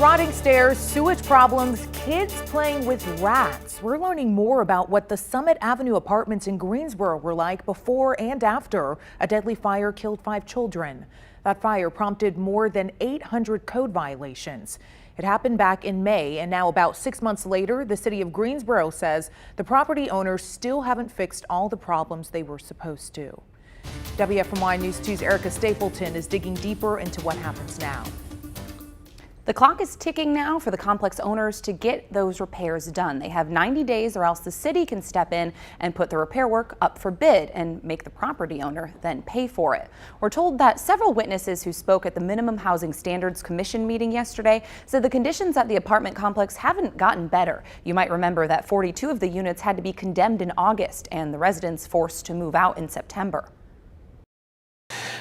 Rotting stairs, sewage problems, kids playing with rats. We're learning more about what the Summit Avenue apartments in Greensboro were like before and after a deadly fire killed 5 children. That fire prompted more than 800 code violations. It happened back in May, and now about 6 months later, the city of Greensboro says the property owners still haven't fixed all the problems they were supposed to. WFMY News 2's Erica Stapleton is digging deeper into what happens now. The clock is ticking now for the complex owners to get those repairs done. They have 90 days or else the city can step in and put the repair work up for bid and make the property owner then pay for it. We're told that several witnesses who spoke at the Minimum Housing Standards Commission meeting yesterday said the conditions at the apartment complex haven't gotten better. You might remember that 42 of the units had to be condemned in August and the residents forced to move out in September.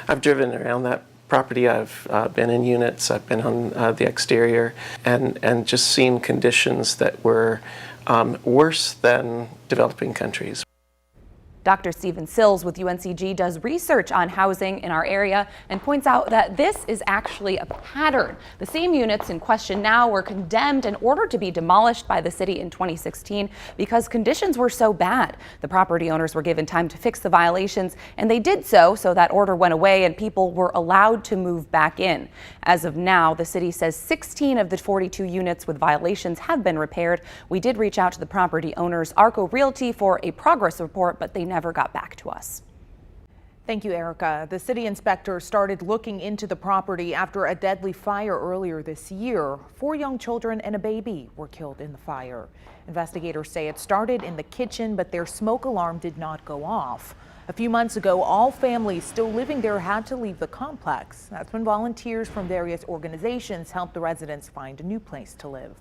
I've driven around that property. I've been in units, I've been on the exterior, and just seen conditions that were worse than developing countries. Dr. Stephen Sills with UNCG does research on housing in our area and points out that this is actually a pattern. The same units in question now were condemned and ordered to be demolished by the city in 2016 because conditions were so bad. The property owners were given time to fix the violations, and they did so that order went away and people were allowed to move back in. As of now, the city says 16 of the 42 units with violations have been repaired. We did reach out to the property owners, Arco Realty, for a progress report, but they never got back to us. Thank you, Erica. The city inspector started looking into the property after a deadly fire earlier this year. 4 young children and a baby were killed in the fire. Investigators say it started in the kitchen, but their smoke alarm did not go off. A few months ago, all families still living there had to leave the complex. That's when volunteers from various organizations helped the residents find a new place to live.